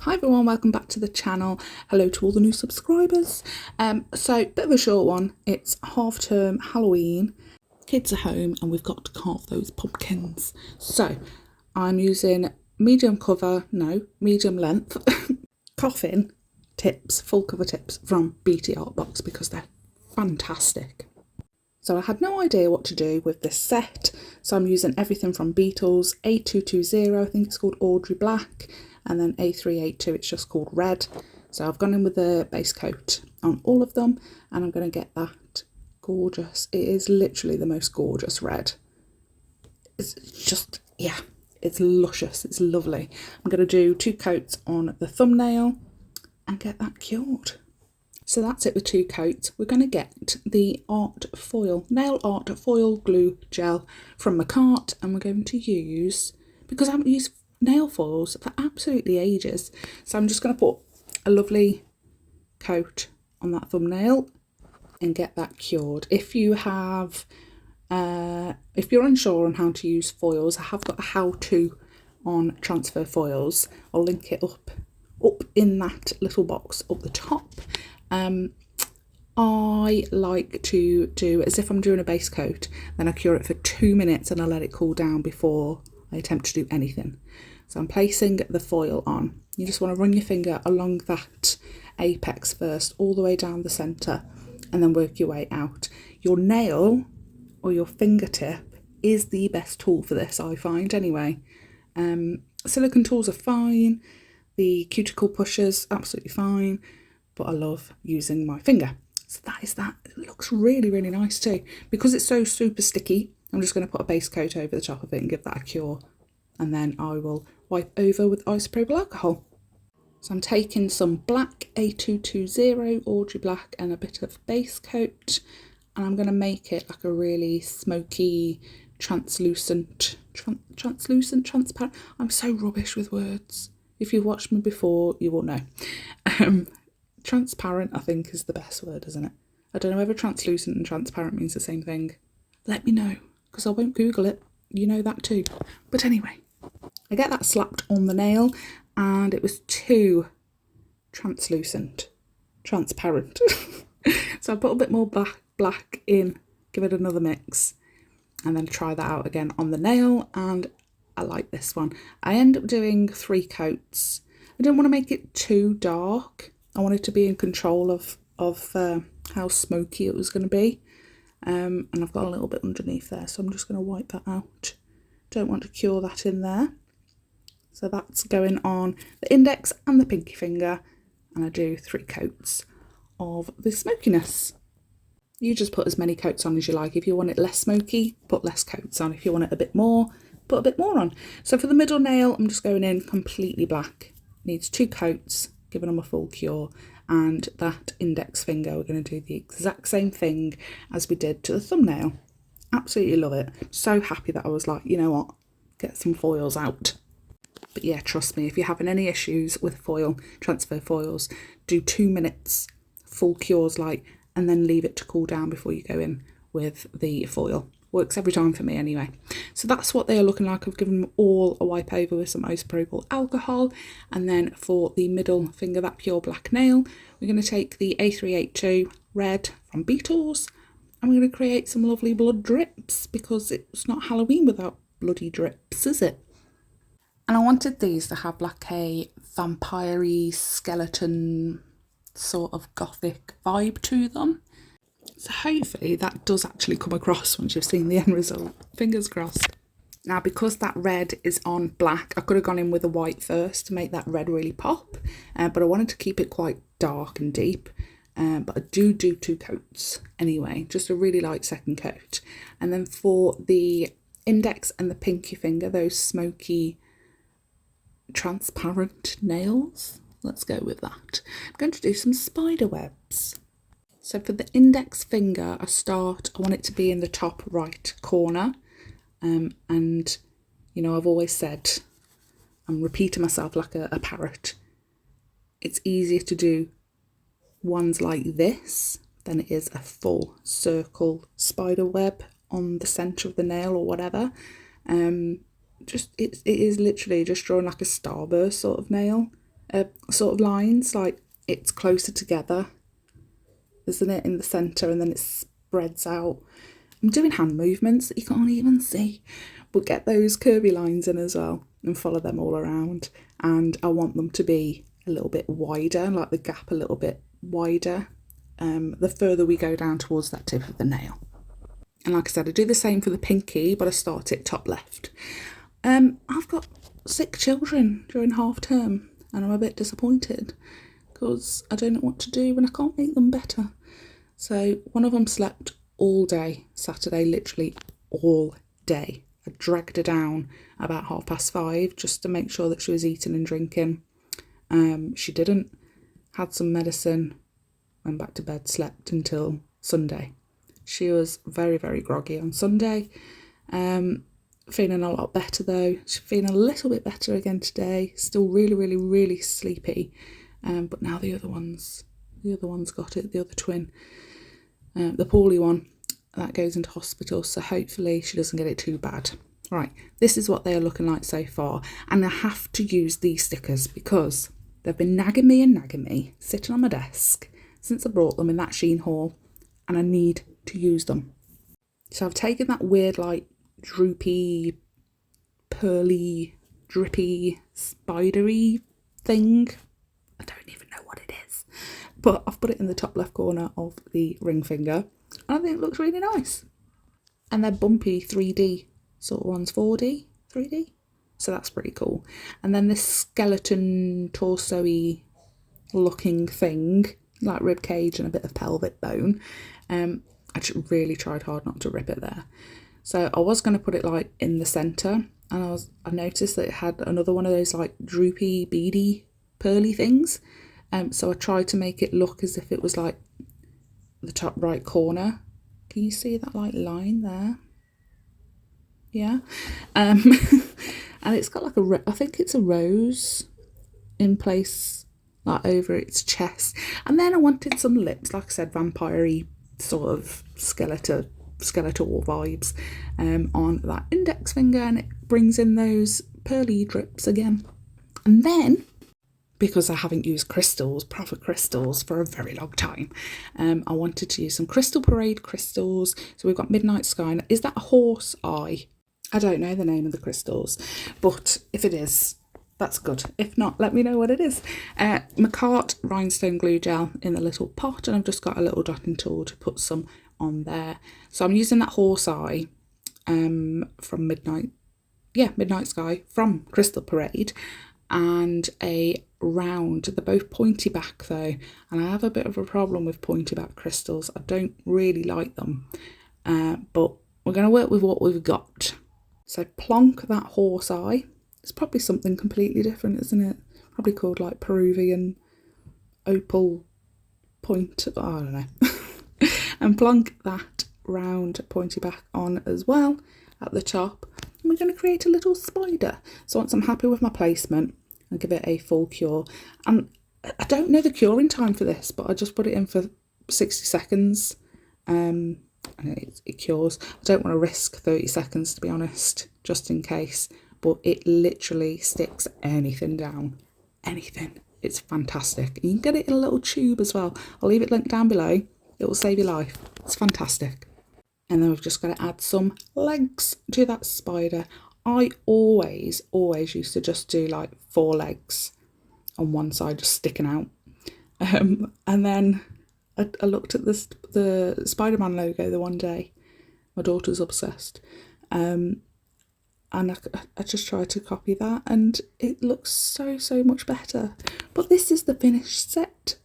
Hi everyone, welcome back to the channel. Hello to all the new subscribers. So bit of a short one. It's half term Halloween. Kids are home and we've got to carve those pumpkins. So I'm using medium length coffin tips, full cover tips from BT Art Box because they're fantastic. So I had no idea what to do with this set, so I'm using everything from Beetles, A220, I think it's called Audrey Black, and then A382, it's just called Red. So I've gone in with the base coat on all of them, and I'm going to get that gorgeous, it is literally the most gorgeous red. It's just, yeah, it's luscious, it's lovely. I'm going to do 2 coats on the thumbnail and get that cured. So that's it with 2 coats. We're going to get the nail art foil glue gel from MAKARTT, and we're going to use, because I haven't used nail foils for absolutely ages, so I'm just going to put a lovely coat on that thumbnail and get that cured. If you have, if you're unsure on how to use foils, I have got a how-to on transfer foils. I'll link it up in that little box up the top. I like to do as if I'm doing a base coat, then I cure it for 2 minutes and I let it cool down before I attempt to do anything. So I'm placing the foil on. You just want to run your finger along that apex first, all the way down the centre, and then work your way out. Your nail or your fingertip is the best tool for this, I find anyway. Silicone tools are fine, the cuticle pushers absolutely fine, but I love using my finger. So that is that. It looks really, really nice too. Because it's so super sticky, I'm just going to put a base coat over the top of it and give that a cure. And then I will wipe over with isopropyl alcohol. So I'm taking some black A220 Audrey Black and a bit of base coat. And I'm going to make it like a really smoky, transparent. I'm so rubbish with words. If you've watched me before, you will know. Transparent, I think, is the best word, isn't it? I don't know whether translucent and transparent means the same thing. Let me know, because I won't Google it. You know that too. But anyway, I get that slapped on the nail, and it was too transparent. So I put a bit more black in, give it another mix, and then try that out again on the nail, and I like this one. I end up doing 3 coats. I didn't want to make it too dark. I wanted to be in control of how smoky it was going to be. And I've got a little bit underneath there, so I'm just going to wipe that out. Don't want to cure that in there. So that's going on the index and the pinky finger, and I do 3 coats of the smokiness. You just put as many coats on as you like. If you want it less smoky, put less coats on. If you want it a bit more, put a bit more on. So for the middle nail, I'm just going in completely black. Needs 2 coats, giving them a full cure. And that index finger, we're going to do the exact same thing as we did to the thumbnail. Absolutely love it. So happy that I was like, you know what, get some foils out. But yeah, trust me, if you're having any issues with foil, transfer foils, do 2 minutes, full cures and then leave it to cool down before you go in with the foil. Works every time for me anyway. So that's what they are looking like. I've given them all a wipe over with some isopropyl alcohol. And then for the middle finger, that pure black nail, we're going to take the A382 red from Beetles, and we're going to create some lovely blood drips, because it's not Halloween without bloody drips, is it? And I wanted these to have like a vampire-y skeleton sort of gothic vibe to them. So hopefully that does actually come across once you've seen the end result. Fingers crossed. Now, because that red is on black, I could have gone in with a white first to make that red really pop. But I wanted to keep it quite dark and deep. But I do 2 coats anyway, just a really light second coat. And then for the index and the pinky finger, those smoky, transparent nails, let's go with that. I'm going to do some spider webs. So for the index finger, I want it to be in the top right corner. And, you know, I've always said, I'm repeating myself like a parrot, it's easier to do ones like this than it is a full circle spider web on the centre of the nail or whatever. It is literally just drawing like a starburst sort of nail. sort of lines, like it's closer together, isn't it, in the centre, and then it spreads out. I'm doing hand movements that you can't even see, but get those curvy lines in as well and follow them all around. And I want them to be a little bit wider, like the gap a little bit wider, the further we go down towards that tip of the nail. And like I said, I do the same for the pinky, but I start it top left. I've got sick children during half term, and I'm a bit disappointed because I don't know what to do when I can't make them better. So one of them slept all day Saturday, literally all day. I dragged her down about 5:30 just to make sure that she was eating and drinking. She didn't. Had some medicine, went back to bed, slept until Sunday. She was very, very groggy on Sunday. Feeling a lot better though. She's feeling a little bit better again today. Still really, really, really sleepy. But now the other one's got it, the other twin. The poorly one, that goes into hospital, so hopefully she doesn't get it too bad. Right, this is what they are looking like so far, and I have to use these stickers because they've been nagging me, sitting on my desk since I brought them in that SHEIN haul, and I need to use them. So I've taken that weird, like, droopy, pearly, drippy, spidery thing. I don't even know what it is, but I've put it in the top left corner of the ring finger, and I think it looks really nice. And they're bumpy 3D sort of ones, 4D, 3D. So that's pretty cool. And then this skeleton torso-y looking thing, like rib cage and a bit of pelvic bone. I just really tried hard not to rip it there. So I was going to put it like in the centre, and I noticed that it had another one of those like droopy, beady, pearly things. So I tried to make it look as if it was like the top right corner. Can you see that like line there? Yeah. And it's got like I think it's a rose in place like over its chest. And then I wanted some lips, like I said, vampire-y sort of skeletal vibes on that index finger, and it brings in those pearly drips again. And then, because I haven't used proper crystals for a very long time, I wanted to use some Crystal Parade crystals. So we've got Midnight Sky. Is that a horse eye? I don't know the name of the crystals, but if it is, that's good. If not, let me know what it is. MAKARTT rhinestone glue gel in a little pot, and I've just got a little dotting tool to put some on there. So I'm using that horse eye from Midnight Sky from Crystal Parade, and a round. They're both pointy back though, and I have a bit of a problem with pointy back crystals. I don't really like them, but we're going to work with what we've got. So plonk that horse eye. It's probably something completely different, isn't it? Probably called like Peruvian opal point, I don't know. And plonk that round pointy back on as well at the top. And we're going to create a little spider. So once I'm happy with my placement, I'll give it a full cure. And I don't know the curing time for this, but I just put it in for 60 seconds. And it cures. I don't want to risk 30 seconds, to be honest, just in case. But it literally sticks anything down. Anything. It's fantastic. You can get it in a little tube as well. I'll leave it linked down below. It will save your life. It's fantastic. And then we've just got to add some legs to that spider. I always used to just do like 4 legs on one side, just sticking out. And then I looked at the Spider-Man logo the one day. My daughter's obsessed. And I just tried to copy that, and it looks so much better. But this is the finished set.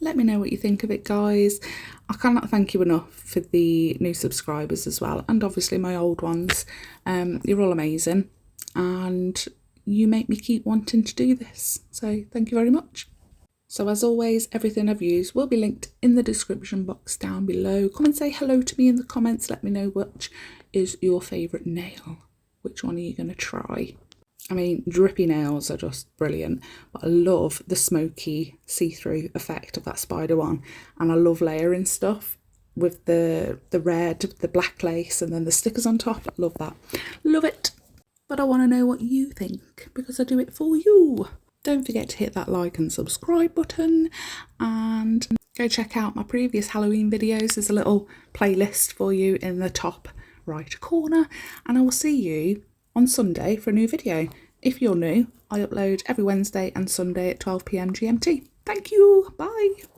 Let me know what you think of it, guys. I cannot thank you enough for the new subscribers as well, and obviously my old ones. You're all amazing, and you make me keep wanting to do this. So thank you very much. So as always, everything I've used will be linked in the description box down below. Come and say hello to me in the comments. Let me know which is your favourite nail. Which one are you going to try? I mean, drippy nails are just brilliant, but I love the smoky see-through effect of that spider one, and I love layering stuff with the red, the black lace, and then the stickers on top. I love that. Love it. But I want to know what you think, because I do it for you. Don't forget to hit that like and subscribe button, and go check out my previous Halloween videos. There's a little playlist for you in the top right corner, and I will see you on Sunday for a new video. If you're new, I upload every Wednesday and Sunday at 12 p.m. GMT. Thank you. Bye.